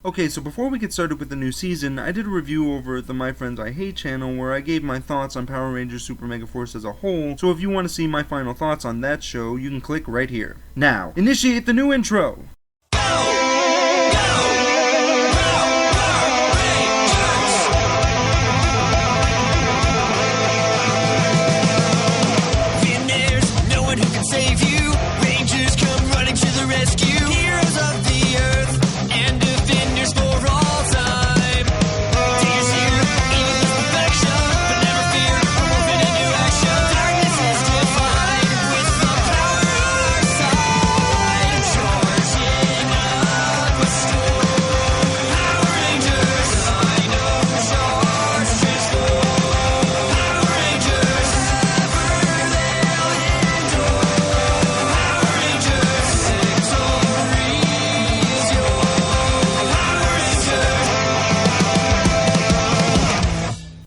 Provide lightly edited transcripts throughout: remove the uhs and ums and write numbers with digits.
Okay, so before we get started with the new season, I did a review over at the My Friends I Hate channel where I gave my thoughts on Power Rangers Super Mega Force as a whole, so if you want to see my final thoughts on that show, you can click right here. Now, initiate the new intro!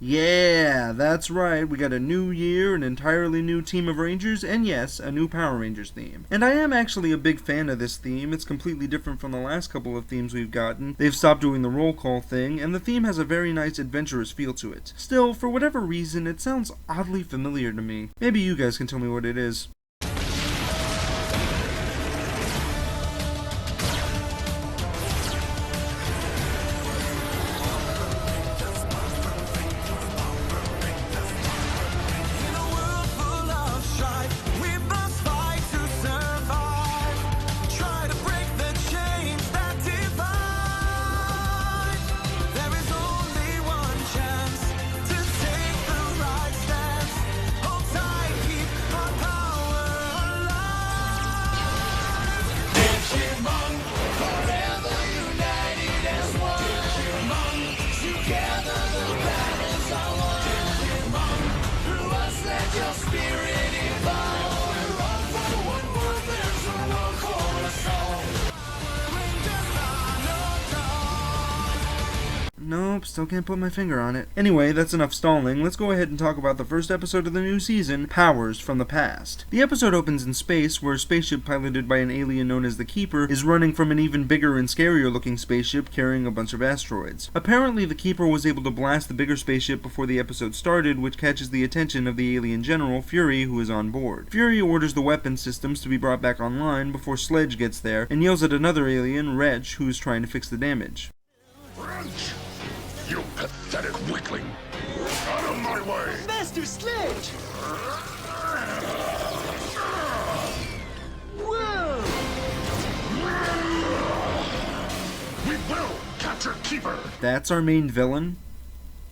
Yeah, that's right, we got a new year, an entirely new team of Rangers, and yes, a new Power Rangers theme. And I am actually a big fan of this theme. It's completely different from the last couple of themes we've gotten. They've stopped doing the roll call thing, and the theme has a very nice adventurous feel to it. Still, for whatever reason, it sounds oddly familiar to me. Maybe you guys can tell me what it is. Nope, still can't put my finger on it. Anyway, that's enough stalling. Let's go ahead and talk about the first episode of the new season, Powers from the Past. The episode opens in space, where a spaceship piloted by an alien known as the Keeper is running from an even bigger and scarier looking spaceship carrying a bunch of asteroids. Apparently, the Keeper was able to blast the bigger spaceship before the episode started, which catches the attention of the alien general, Fury, who is on board. Fury orders the weapon systems to be brought back online before Sledge gets there, and yells at another alien, Wretch, who is trying to fix the damage. Wretch! You pathetic weakling! Out of my way! Master Sledge! Whoa! We will capture Keeper! That's our main villain?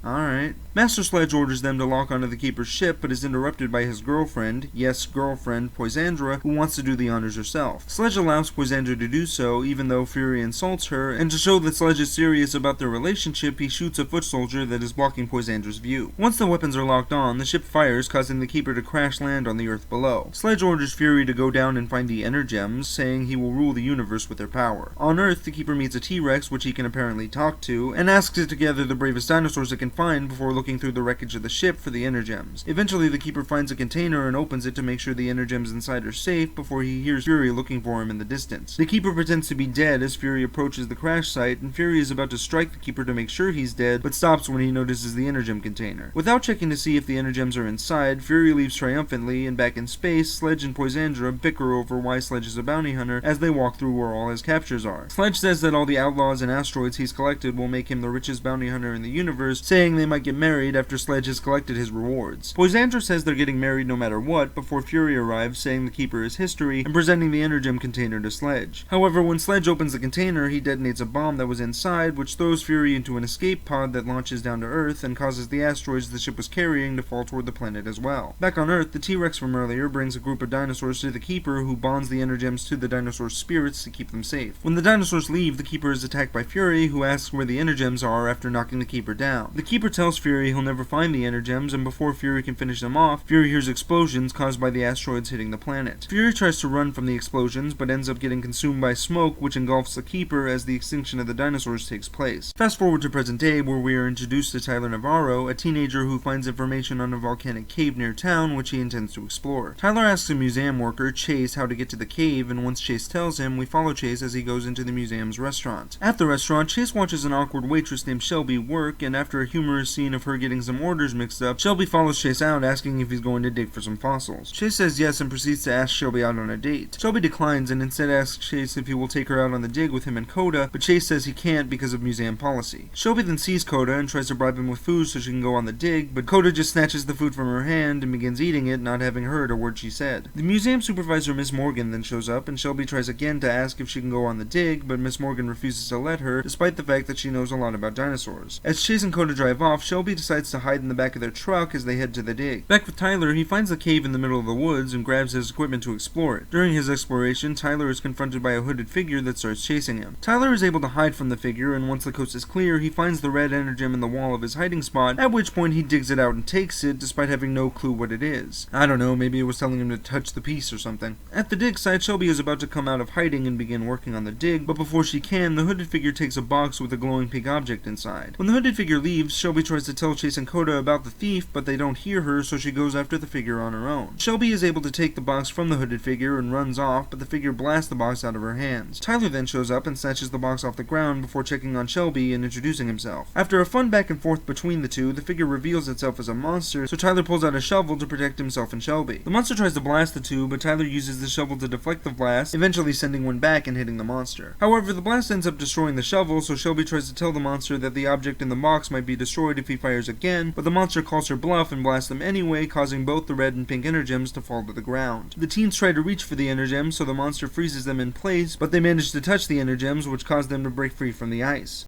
Alright. Master Sledge orders them to lock onto the Keeper's ship, but is interrupted by his girlfriend, yes, girlfriend, Poisandra, who wants to do the honors herself. Sledge allows Poisandra to do so, even though Fury insults her, and to show that Sledge is serious about their relationship, he shoots a foot soldier that is blocking Poisandra's view. Once the weapons are locked on, the ship fires, causing the Keeper to crash land on the Earth below. Sledge orders Fury to go down and find the Energems, saying he will rule the universe with their power. On Earth, the Keeper meets a T-Rex, which he can apparently talk to, and asks it to gather the bravest dinosaurs it can find before looking through the wreckage of the ship for the Energems. Eventually, the Keeper finds a container and opens it to make sure the Energems inside are safe before he hears Fury looking for him in the distance. The Keeper pretends to be dead as Fury approaches the crash site, and Fury is about to strike the Keeper to make sure he's dead, but stops when he notices the Energem container. Without checking to see if the Energems are inside, Fury leaves triumphantly, and back in space, Sledge and Poisandra bicker over why Sledge is a bounty hunter as they walk through where all his captures are. Sledge says that all the outlaws and asteroids he's collected will make him the richest bounty hunter in the universe, saying they might get married after Sledge has collected his rewards. Poisandra says they're getting married no matter what before Fury arrives, saying the Keeper is history and presenting the Energem container to Sledge. However, when Sledge opens the container, he detonates a bomb that was inside, which throws Fury into an escape pod that launches down to Earth and causes the asteroids the ship was carrying to fall toward the planet as well. Back on Earth, the T-Rex from earlier brings a group of dinosaurs to the Keeper, who bonds the Energems to the dinosaur spirits to keep them safe. When the dinosaurs leave, the Keeper is attacked by Fury, who asks where the Energems are after knocking the Keeper down. The Keeper tells Fury Fury he'll never find the Energems, and before Fury can finish them off, Fury hears explosions caused by the asteroids hitting the planet. Fury tries to run from the explosions, but ends up getting consumed by smoke, which engulfs the Keeper as the extinction of the dinosaurs takes place. Fast forward to present day, where we are introduced to Tyler Navarro, a teenager who finds information on a volcanic cave near town, which he intends to explore. Tyler asks a museum worker, Chase, how to get to the cave, and once Chase tells him, we follow Chase as he goes into the museum's restaurant. At the restaurant, Chase watches an awkward waitress named Shelby work, and after a humorous scene of her getting some orders mixed up, Shelby follows Chase out, asking if he's going to dig for some fossils. Chase says yes and proceeds to ask Shelby out on a date. Shelby declines and instead asks Chase if he will take her out on the dig with him and Coda, but Chase says he can't because of museum policy. Shelby then sees Coda and tries to bribe him with food so she can go on the dig, but Coda just snatches the food from her hand and begins eating it, not having heard a word she said. The museum supervisor, Miss Morgan, then shows up, and Shelby tries again to ask if she can go on the dig, but Miss Morgan refuses to let her, despite the fact that she knows a lot about dinosaurs. As Chase and Coda drive off, Shelby decides to hide in the back of their truck as they head to the dig. Back with Tyler, he finds the cave in the middle of the woods and grabs his equipment to explore it. During his exploration, Tyler is confronted by a hooded figure that starts chasing him. Tyler is able to hide from the figure, and once the coast is clear, he finds the red Energem in the wall of his hiding spot, at which point he digs it out and takes it, despite having no clue what it is. I don't know, maybe it was telling him to touch the piece or something. At the dig site, Shelby is about to come out of hiding and begin working on the dig, but before she can, the hooded figure takes a box with a glowing pink object inside. When the hooded figure leaves, Shelby tries to tell Chase and Coda about the thief, but they don't hear her, so she goes after the figure on her own. Shelby is able to take the box from the hooded figure and runs off, but the figure blasts the box out of her hands. Tyler then shows up and snatches the box off the ground before checking on Shelby and introducing himself. After a fun back and forth between the two, the figure reveals itself as a monster, so Tyler pulls out a shovel to protect himself and Shelby. The monster tries to blast the two, but Tyler uses the shovel to deflect the blast, eventually sending one back and hitting the monster. However, the blast ends up destroying the shovel, so Shelby tries to tell the monster that the object in the box might be destroyed if he fires again, but the monster calls her bluff and blasts them anyway, causing both the red and pink Energems to fall to the ground. The teens try to reach for the Energems, so the monster freezes them in place, but they manage to touch the Energems, which cause them to break free from the ice.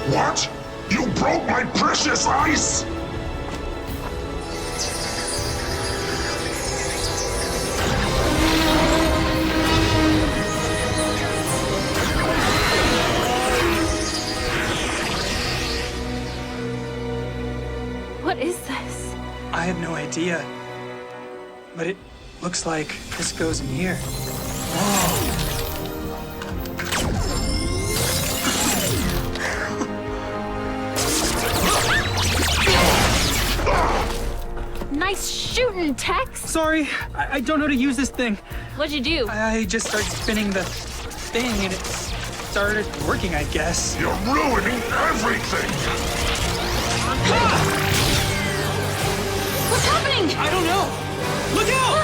What? You broke my precious ice? What is this? I have no idea. But it looks like this goes in here. Nice shooting, Tex! Sorry, I don't know how to use this thing. What'd you do? I just started spinning the thing and it started working, I guess. You're ruining everything! What's happening? I don't know. Look out!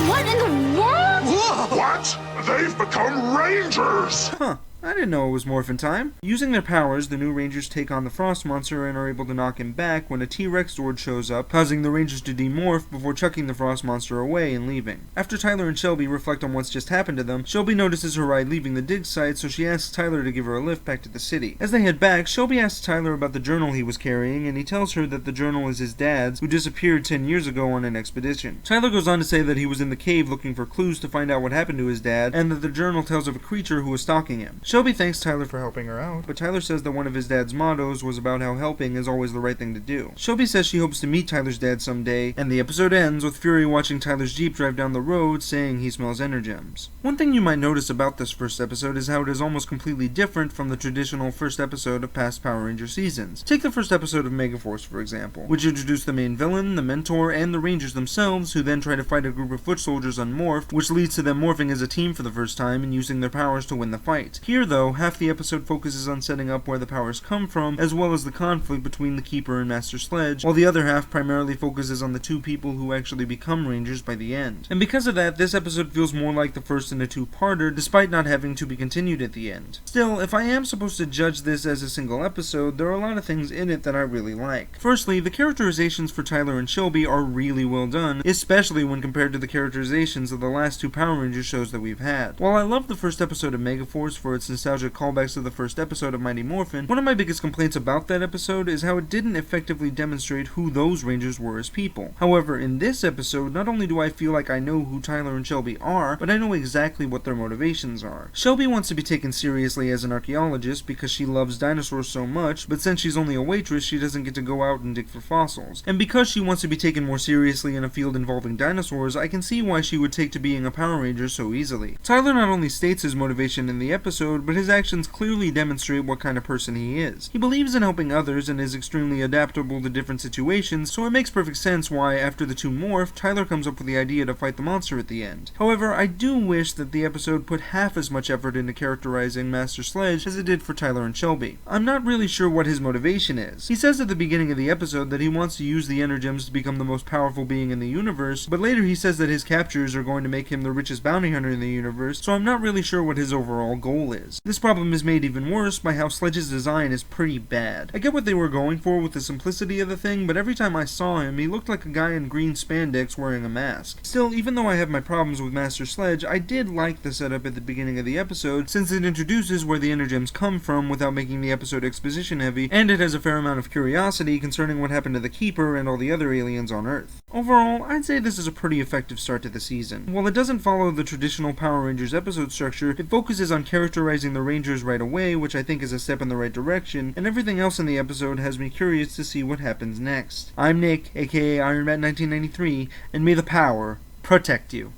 What in the world? Whoa! What? They've become Rangers! Huh. I didn't know it was morphin' time. Using their powers, the new Rangers take on the Frost Monster and are able to knock him back when a T-Rex Zord shows up, causing the Rangers to demorph before chucking the Frost Monster away and leaving. After Tyler and Shelby reflect on what's just happened to them, Shelby notices her ride leaving the dig site, so she asks Tyler to give her a lift back to the city. As they head back, Shelby asks Tyler about the journal he was carrying, and he tells her that the journal is his dad's, who disappeared 10 years ago on an expedition. Tyler goes on to say that he was in the cave looking for clues to find out what happened to his dad, and that the journal tells of a creature who was stalking him. Shelby thanks Tyler for helping her out, but Tyler says that one of his dad's mottos was about how helping is always the right thing to do. Shelby says she hopes to meet Tyler's dad someday, and the episode ends with Fury watching Tyler's Jeep drive down the road, saying he smells Energems. One thing you might notice about this first episode is how it is almost completely different from the traditional first episode of past Power Ranger seasons. Take the first episode of Megaforce, for example, which introduced the main villain, the mentor, and the Rangers themselves, who then try to fight a group of foot soldiers unmorphed, which leads to them morphing as a team for the first time and using their powers to win the fight. Here, though, half the episode focuses on setting up where the powers come from, as well as the conflict between the Keeper and Master Sledge, while the other half primarily focuses on the two people who actually become Rangers by the end. And because of that, this episode feels more like the first in a two-parter, despite not having to be continued at the end. Still, if I am supposed to judge this as a single episode, there are a lot of things in it that I really like. Firstly, the characterizations for Tyler and Shelby are really well done, especially when compared to the characterizations of the last two Power Rangers shows that we've had. While I love the first episode of Megaforce for its its nostalgic callbacks to the first episode of Mighty Morphin, one of my biggest complaints about that episode is how it didn't effectively demonstrate who those Rangers were as people. However, in this episode, not only do I feel like I know who Tyler and Shelby are, but I know exactly what their motivations are. Shelby wants to be taken seriously as an archaeologist because she loves dinosaurs so much, but since she's only a waitress, she doesn't get to go out and dig for fossils. And because she wants to be taken more seriously in a field involving dinosaurs, I can see why she would take to being a Power Ranger so easily. Tyler not only states his motivation in the episode, but his actions clearly demonstrate what kind of person he is. He believes in helping others and is extremely adaptable to different situations, so it makes perfect sense why, after the two morph, Tyler comes up with the idea to fight the monster at the end. However, I do wish that the episode put half as much effort into characterizing Master Sledge as it did for Tyler and Shelby. I'm not really sure what his motivation is. He says at the beginning of the episode that he wants to use the Energems to become the most powerful being in the universe, but later he says that his captures are going to make him the richest bounty hunter in the universe, so I'm not really sure what his overall goal is. This problem is made even worse by how Sledge's design is pretty bad. I get what they were going for with the simplicity of the thing, but every time I saw him, he looked like a guy in green spandex wearing a mask. Still, even though I have my problems with Master Sledge, I did like the setup at the beginning of the episode, since it introduces where the Energems come from without making the episode exposition heavy, and it has a fair amount of curiosity concerning what happened to the Keeper and all the other aliens on Earth. Overall, I'd say this is a pretty effective start to the season. While it doesn't follow the traditional Power Rangers episode structure, it focuses on characterizing the Rangers right away, which I think is a step in the right direction, and everything else in the episode has me curious to see what happens next. I'm Nick, aka Iron Man 1993, and may the power protect you.